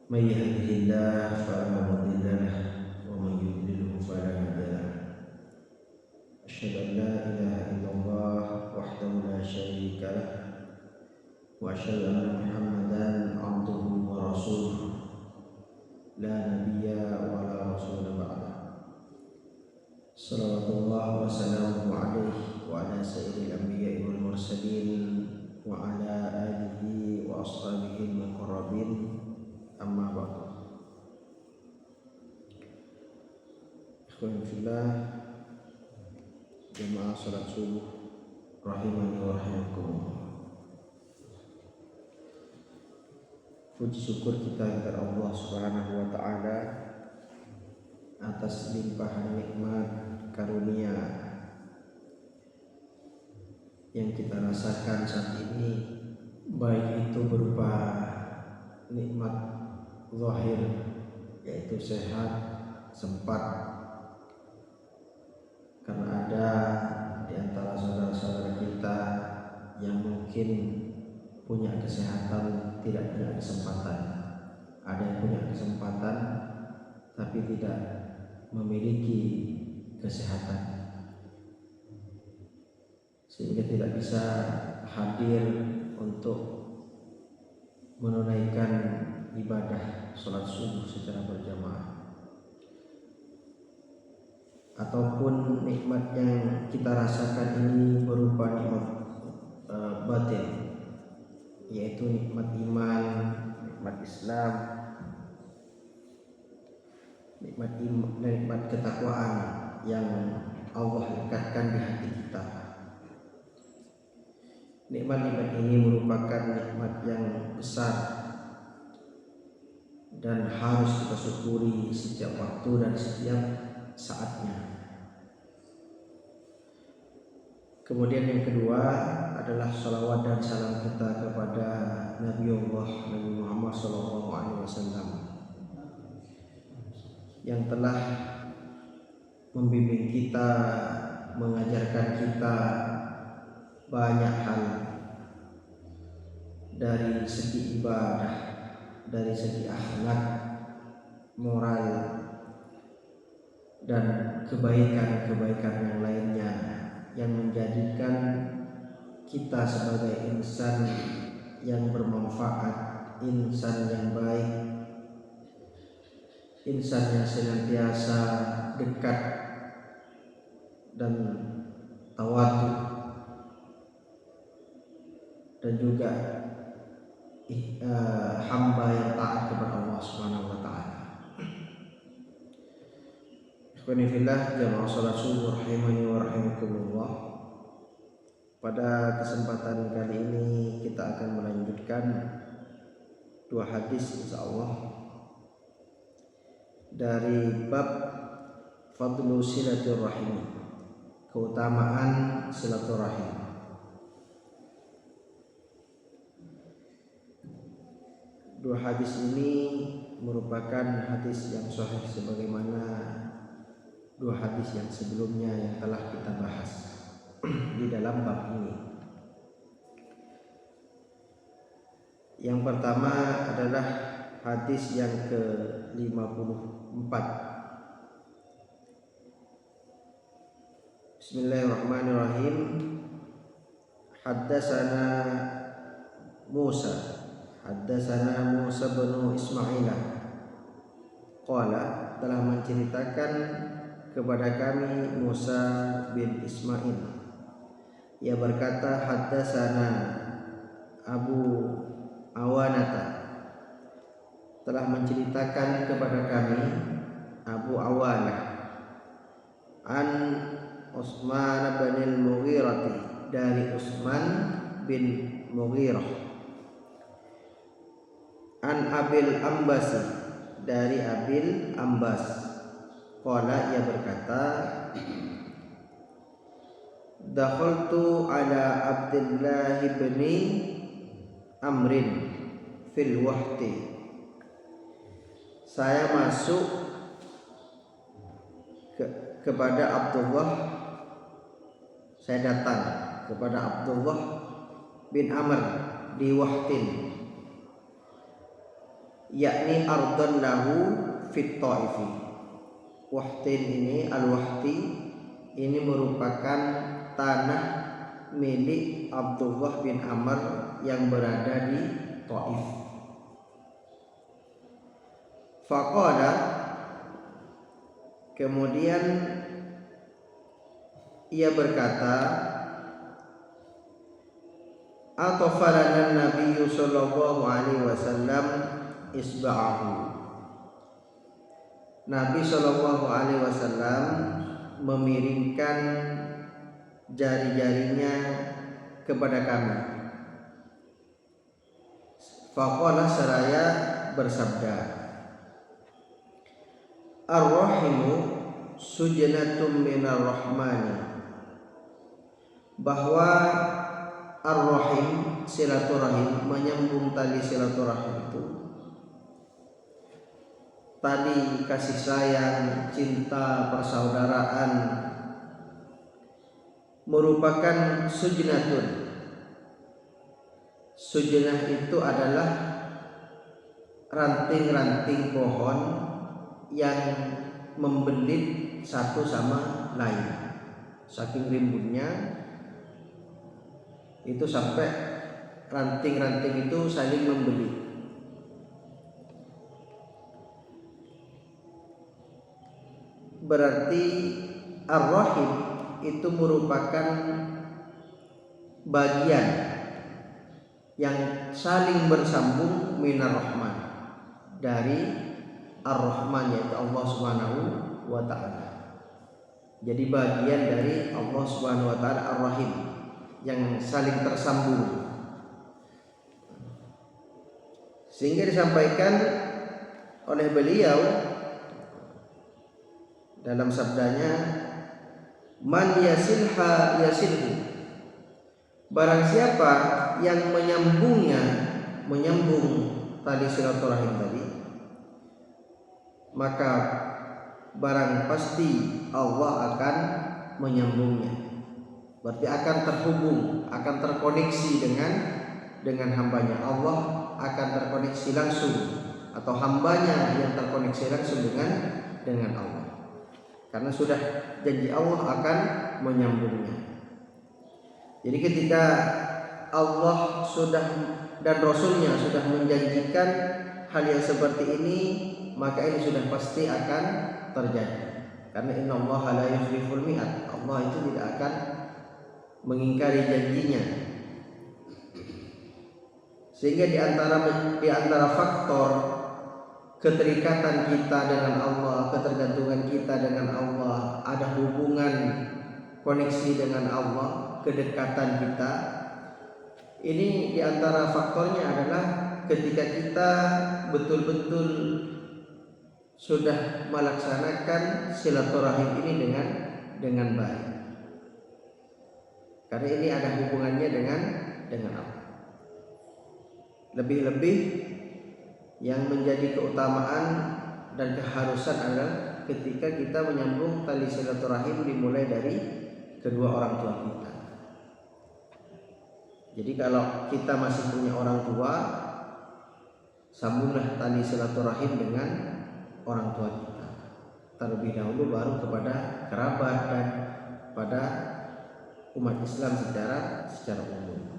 من يهده الله فلا مضل له ومن يضلله فلا هادي له. أشهد أن لا إله إلا الله وحده لا شريك له وأشهد أن محمدا عبده ورسوله لا نبي ولا رسول بعده. صلوات الله وسلامه عليه وعلى سائر الأنبياء والمرسلين وعلى آله وأصحابه المقربين. Amma ba'du. Ikhwan fillah, jemaah salat subuh rahimani wa rahimakumullah. Puji syukur kita kepada Allah Subhanahu wa taala atas limpahan nikmat karunia yang kita rasakan saat ini, baik itu berupa nikmat zahir yaitu sehat, sempat, karena ada di antara saudara-saudara kita yang mungkin punya kesehatan tidak punya kesempatan, ada yang punya kesempatan tapi tidak memiliki kesehatan sehingga tidak bisa hadir untuk menunaikan ibadah sholat subuh secara berjamaah, ataupun nikmat yang kita rasakan ini berupa nikmat batin, yaitu nikmat iman, nikmat Islam, nikmat ketakwaan yang Allah lekatkan di hati kita. Nikmat-nikmat ini merupakan nikmat yang besar dan harus kita syukuri setiap waktu dan setiap saatnya. Kemudian yang kedua adalah salawat dan salam kita kepada Nabi Muhammad SAW yang telah membimbing kita, mengajarkan kita banyak hal dari segi ibadah, dari segi akhlak, moral, dan kebaikan-kebaikan yang lainnya yang menjadikan kita sebagai insan yang bermanfaat, insan yang baik, insan yang senantiasa dekat dan tawadhu, dan juga hamba yang taat kepada Allah Subhanahu wa taala. Ikhwani fillah, jamaah salat subuh rahimani wa rahimakumullah. Pada kesempatan kali ini kita akan melanjutkan dua hadis insyaallah dari bab fadlu silaturrahim, keutamaan silaturahim. Dua hadis ini merupakan hadis yang sahih sebagaimana dua hadis yang sebelumnya yang telah kita bahas di dalam bab ini. Yang pertama adalah hadis yang ke-54. Bismillahirrahmanirrahim. Haddatsana Musa bin Ismail qala, telah menceritakan kepada kami Musa bin Ismail, ia berkata, haddatsana Abu Awanata, telah menceritakan kepada kami Abu Awanah, an Utsman bin al-Mughirah, dari Utsman bin Mughirah, an Abil Ambas, dari Abil Ambas, qala, ia berkata, dakhaltu ala Abdullah bin Amrin fil wahti, saya masuk kepada Abdullah, saya datang kepada Abdullah bin Amr di Wahtin. yakni ardon lahu fit Thaifi. Wahtin ini al-Wahti ini merupakan tanah milik Abdullah bin Amr yang berada di Taif. Faqala, kemudian ia berkata, atafalana Nabi sallallahu alaihi wasallam isba'ahu. Nabi sallallahu alaihi wasallam memiringkan jari-jarinya kepada kami. Faqala, seraya bersabda, ar-rahimu sujnatum minar rahmani, bahwa ar-rahim silaturahim, menyambung tali silaturahim itu tali kasih sayang, cinta, persaudaraan, merupakan sujnatun. Sujnah itu adalah ranting-ranting pohon yang membelit satu sama lain. Saking rimbunnya itu sampai ranting-ranting itu saling membelit. Berarti ar-rahim itu merupakan bagian yang saling bersambung minar rahman, dari ar-rahman, yaitu Allah Subhanahu wa ta'ala. Jadi bagian dari Allah Subhanahu wa ta'ala ar-rahim yang saling tersambung. Sehingga disampaikan oleh beliau dalam sabdanya, man yasilha yasilhu, barang siapa yang menyambung tali silaturahim tadi, maka barang pasti Allah akan menyambungnya. Berarti akan terhubung, akan terkoneksi dengan hambanya. Allah akan terkoneksi langsung, atau hambanya yang terkoneksi langsung dengan Allah. Karena sudah janji Allah akan menyambungnya. Jadi ketika Allah sudah dan Rasulnya sudah menjanjikan hal yang seperti ini, maka ini sudah pasti akan terjadi. Karena innallaha la yukhliful mi'ad, Allah itu tidak akan mengingkari janjinya. Sehingga di antara faktor keterikatan kita dengan Allah, ketergantungan kita dengan Allah, ada hubungan koneksi dengan Allah, kedekatan kita. Ini di antara faktornya adalah ketika kita betul-betul sudah melaksanakan silaturahim ini dengan baik. Karena ini ada hubungannya dengan Allah. Lebih-lebih yang menjadi keutamaan dan keharusan adalah ketika kita menyambung tali silaturahim dimulai dari kedua orang tua kita. Jadi kalau kita masih punya orang tua, sambunglah tali silaturahim dengan orang tua kita. Terlebih dahulu baru kepada kerabat dan pada umat Islam secara umum.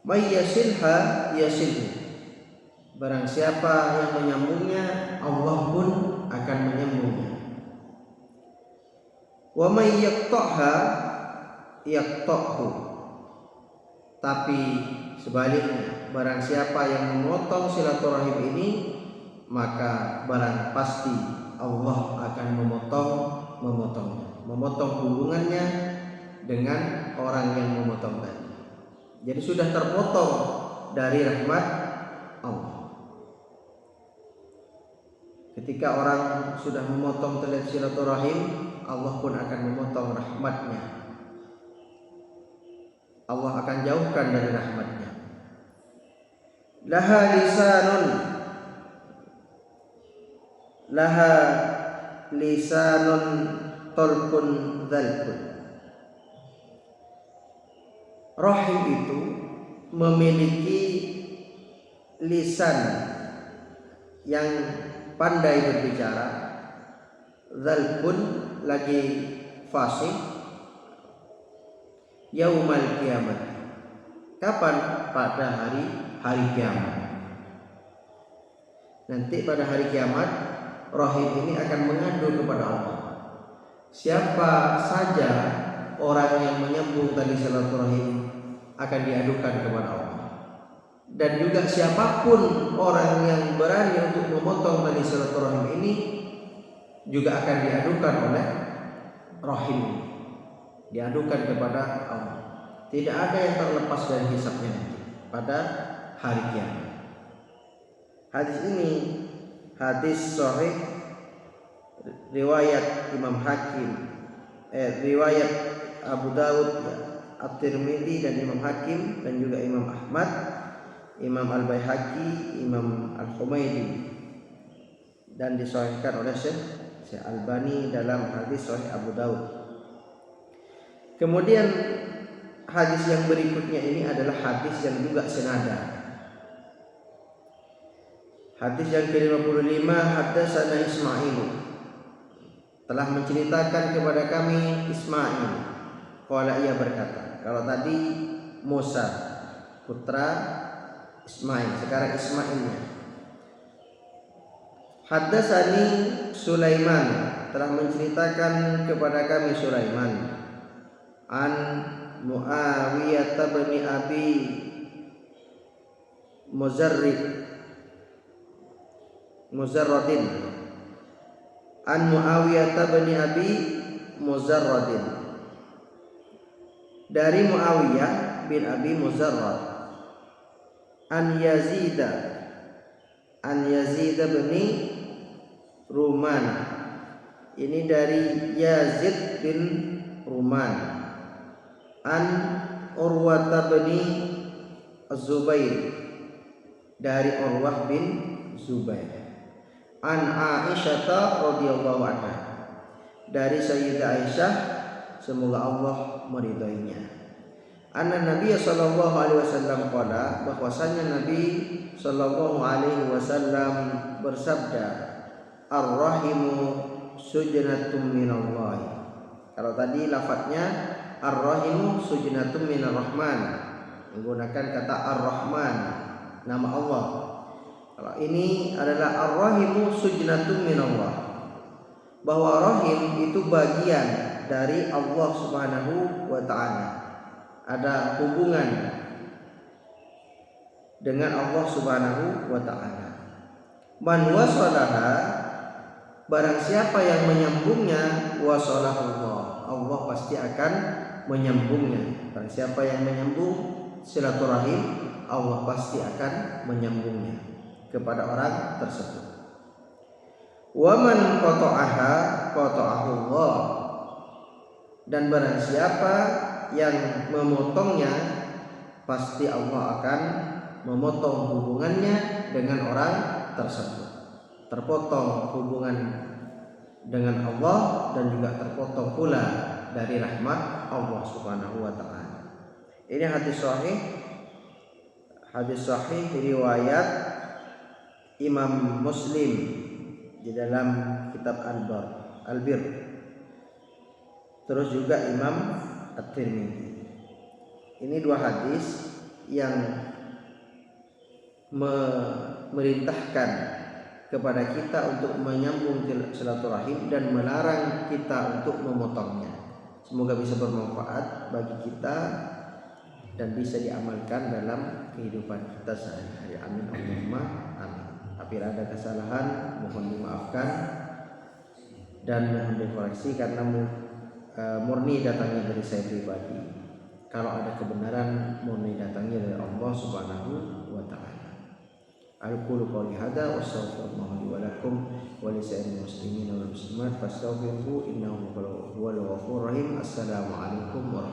May yasilha yasilhu, barang siapa yang menyambungnya, Allah pun akan menyambungnya. Wa may yaqta'ha yaqta'hu, tapi sebaliknya, barang siapa yang memotong silaturahim ini, maka barang pasti Allah akan memotong hubungannya dengan orang yang memotong tadi. Jadi sudah terpotong dari rahmat Allah. Ketika orang sudah memotong tali silaturahim, Allah pun akan memotong rahmatnya. Allah akan jauhkan dari rahmatnya. Laha lisanun tolkun dzalkun. Rahim itu memiliki lisan yang pandai berbicara, zalkun lagi fasih, yaumal kiamat. Kapan? Pada hari kiamat. Nanti pada hari kiamat rahim ini akan mengadu kepada Allah. Siapa saja orang yang menyambung tali silaturahim akan diadukan kepada Allah. Dan juga siapapun orang yang berani untuk memotong tali silaturahim ini juga akan diadukan oleh rahim, diadukan kepada Allah. Tidak ada yang terlepas dari hisabnya nanti pada hari kiamat. Hadis ini hadis sahih riwayat Imam Hakim, riwayat Abu Dawud, At-Tirmidzi dan Imam Hakim, dan juga Imam Ahmad, Imam Al-Baihaqi, Imam Al-Humaidi, dan disahihkan oleh Syekh Albani dalam hadis sahih Abu Dawud. Kemudian hadis yang berikutnya ini adalah hadis yang juga senada. Hadis yang ke-55, haddatsana Ismail, telah menceritakan kepada kami Ismail. Qala, ia berkata. Kalau tadi Musa putra Ismail, sekarang Ismailnya. Haddatsani Sulaiman, telah menceritakan kepada kami Sulaiman. An Muawiyah bin Abi Muzarradin, an Muawiyah bin Abi Muzarradin, dari Muawiyah bin Abi Muzarrad, an Yazid bin Ruman, ini dari Yazid bin Ruman, an Urwah bin Zubair, dari Urwah bin Zubair, an Aisyah radhiyallahu anha, dari Sayyidah Aisyah semoga Allah meridainya, anna Nabi sallallahu alaihi wasallam qala, bahwasanya Nabi sallallahu alaihi wasallam bersabda, ar-rahimu sujnatum minallah. Kalau tadi lafadznya ar-rahimu sujnatum minar rahman, menggunakan kata ar-rahman, nama Allah. Kalau ini adalah ar-rahimu sujnatum minallah, bahwa rahim itu bagian dari Allah Subhanahu wa ta'ala, ada hubungan dengan Allah Subhanahu wa ta'ala. Man wasalaha, barang siapa yang menyambungnya, wasalahullah, Allah pasti akan menyambungnya. Barang siapa yang menyambung silaturahim, Allah pasti akan menyambungnya kepada orang tersebut. Wa man qata'aha qata'ahullah, dan barang siapa yang memotongnya, pasti Allah akan memotong hubungannya dengan orang tersebut. Terpotong hubungan dengan Allah dan juga terpotong pula dari rahmat Allah Subhanahu wa ta'ala. Ini hadis sahih riwayat Imam Muslim di dalam kitab Al-Bir, terus juga Imam At-Tirmidzi. Ini dua hadis yang memerintahkan kepada kita untuk menyambung silaturahim dan melarang kita untuk memotongnya. Semoga bisa bermanfaat bagi kita dan bisa diamalkan dalam kehidupan kita sehari-hari. Amin Allahumma amin. Apabila ada kesalahan mohon dimaafkan dan mohon dikoreksi karena murni datangnya dari saya pribadi. Kalau ada kebenaran murni datangnya dari Allah Subhanahu wa ta'ala. Aqulu qouli hadza wa astaghfirullaha li wa lakum wa li sa'iril muslimin wal muslimat fastaghfiruhu innahu huwal ghafurur rahim. Assalamu alaikum warahmatullahi wabarakatuh.